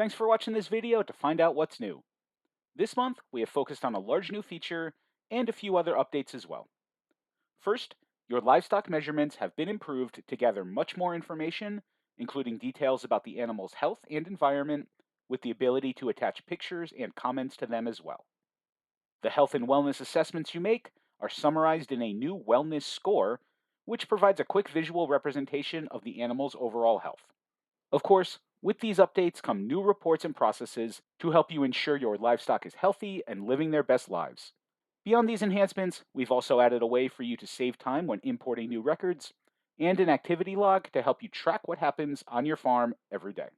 Thanks for watching this video to find out what's new. This month, we have focused on a large new feature and a few other updates as well. First, your livestock measurements have been improved to gather much more information, including details about the animal's health and environment, with the ability to attach pictures and comments to them as well. The health and wellness assessments you make are summarized in a new wellness score, which provides a quick visual representation of the animal's overall health. Of course, with these updates come new reports and processes to help you ensure your livestock is healthy and living their best lives. Beyond these enhancements, we've also added a way for you to save time when importing new records and an activity log to help you track what happens on your farm every day.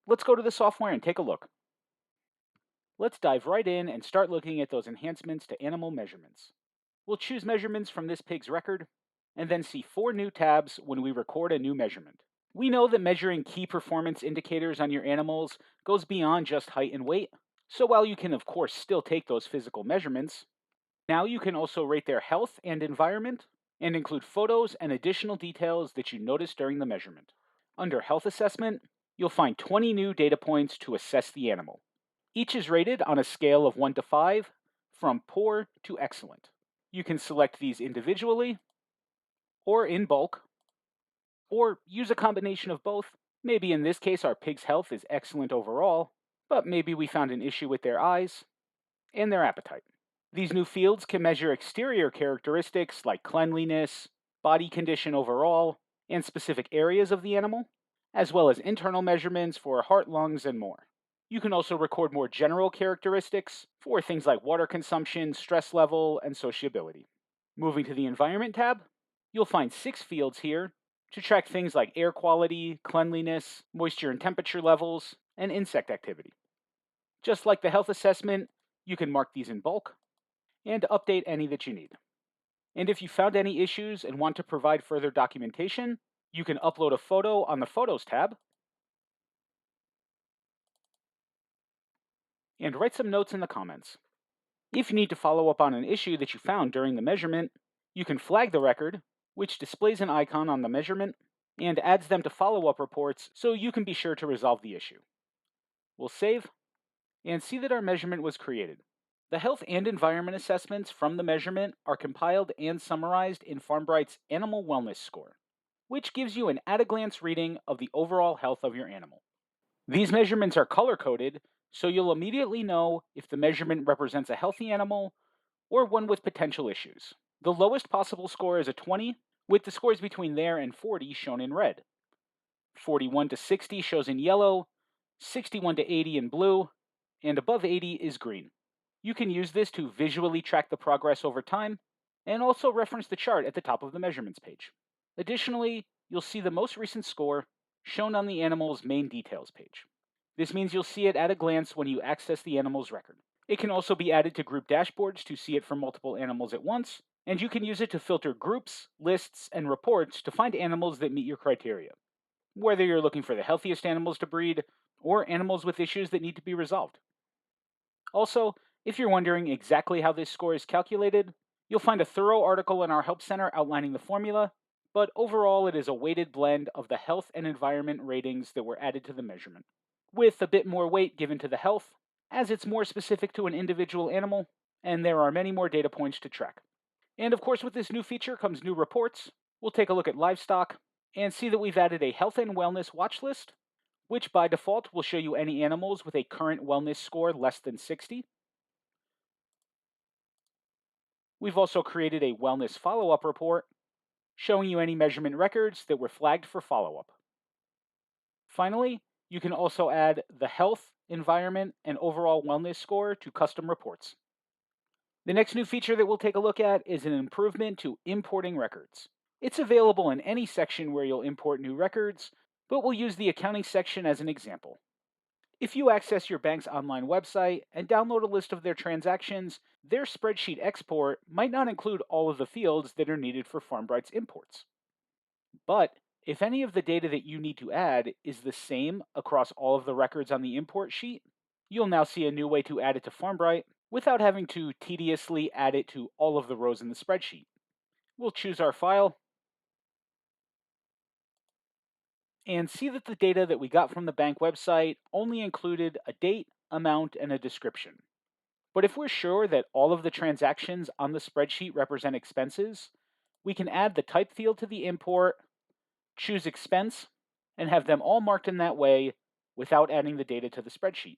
Let's go to the software and take a look. Let's dive right in and start looking at those enhancements to animal measurements. We'll choose measurements from this pig's record and then see 4 new tabs when we record a new measurement. We know that measuring key performance indicators on your animals goes beyond just height and weight, so while you can of course still take those physical measurements, now you can also rate their health and environment and include photos and additional details that you notice during the measurement. Under Health Assessment, you'll find 20 new data points to assess the animal. Each is rated on a scale of 1 to 5, from poor to excellent. You can select these individually or in bulk, or use a combination of both. Maybe in this case, our pig's health is excellent overall, but maybe we found an issue with their eyes and their appetite. These new fields can measure exterior characteristics like cleanliness, body condition overall, and specific areas of the animal, as well as internal measurements for heart, lungs, and more. You can also record more general characteristics for things like water consumption, stress level, and sociability. Moving to the Environment tab, you'll find 6 fields here to track things like air quality, cleanliness, moisture and temperature levels, and insect activity. Just like the health assessment, you can mark these in bulk and update any that you need. And if you found any issues and want to provide further documentation, you can upload a photo on the Photos tab and write some notes in the comments. If you need to follow up on an issue that you found during the measurement, you can flag the record, which displays an icon on the measurement and adds them to follow-up reports so you can be sure to resolve the issue. We'll save and see that our measurement was created. The health and environment assessments from the measurement are compiled and summarized in FarmBright's Animal Wellness Score, which gives you an at-a-glance reading of the overall health of your animal. These measurements are color-coded, so you'll immediately know if the measurement represents a healthy animal or one with potential issues. The lowest possible score is a 20, with the scores between there and 40 shown in red. 41 to 60 shows in yellow, 61 to 80 in blue, and above 80 is green. You can use this to visually track the progress over time, and also reference the chart at the top of the measurements page. Additionally, you'll see the most recent score shown on the animal's main details page. This means you'll see it at a glance when you access the animal's record. It can also be added to group dashboards to see it for multiple animals at once, and you can use it to filter groups, lists, and reports to find animals that meet your criteria, whether you're looking for the healthiest animals to breed or animals with issues that need to be resolved. Also, if you're wondering exactly how this score is calculated, you'll find a thorough article in our Help Center outlining the formula, but overall it is a weighted blend of the health and environment ratings that were added to the measurement, with a bit more weight given to the health, as it's more specific to an individual animal, and there are many more data points to track. And of course, with this new feature comes new reports. We'll take a look at livestock and see that we've added a health and wellness watch list, which by default will show you any animals with a current wellness score less than 60. We've also created a wellness follow-up report, showing you any measurement records that were flagged for follow-up. Finally, you can also add the health, environment, and overall wellness score to custom reports. The next new feature that we'll take a look at is an improvement to importing records. It's available in any section where you'll import new records, but we'll use the accounting section as an example. If you access your bank's online website and download a list of their transactions, their spreadsheet export might not include all of the fields that are needed for FarmBright's imports. But if any of the data that you need to add is the same across all of the records on the import sheet, you'll now see a new way to add it to FarmBright without having to tediously add it to all of the rows in the spreadsheet. We'll choose our file and see that the data that we got from the bank website only included a date, amount, and a description. But if we're sure that all of the transactions on the spreadsheet represent expenses, we can add the type field to the import, choose expense, and have them all marked in that way without adding the data to the spreadsheet.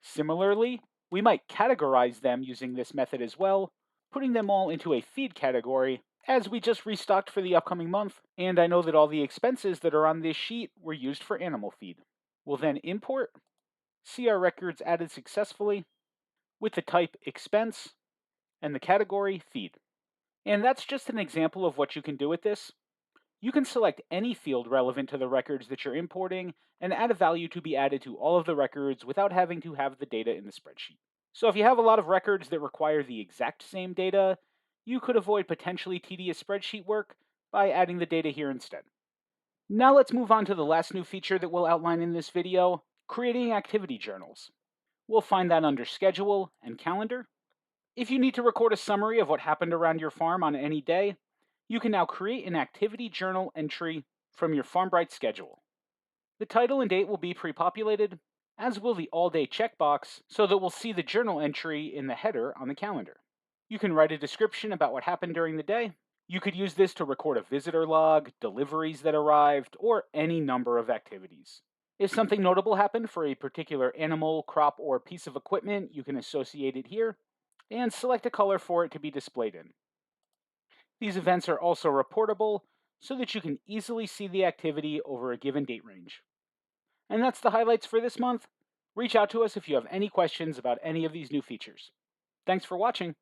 Similarly, we might categorize them using this method as well, putting them all into a feed category as we just restocked for the upcoming month, and I know that all the expenses that are on this sheet were used for animal feed. We'll then import, see our records added successfully with the type expense and the category feed. And that's just an example of what you can do with this. You can select any field relevant to the records that you're importing and add a value to be added to all of the records without having to have the data in the spreadsheet. So if you have a lot of records that require the exact same data, you could avoid potentially tedious spreadsheet work by adding the data here instead. Now let's move on to the last new feature that we'll outline in this video, creating activity journals. We'll find that under Schedule and Calendar. If you need to record a summary of what happened around your farm on any day, you can now create an activity journal entry from your FarmBright schedule. The title and date will be pre-populated, as will the all-day checkbox, so that we'll see the journal entry in the header on the calendar. You can write a description about what happened during the day. You could use this to record a visitor log, deliveries that arrived, or any number of activities. If something notable happened for a particular animal, crop, or piece of equipment, you can associate it here, and select a color for it to be displayed in. These events are also reportable so that you can easily see the activity over a given date range. And that's the highlights for this month. Reach out to us if you have any questions about any of these new features. Thanks for watching.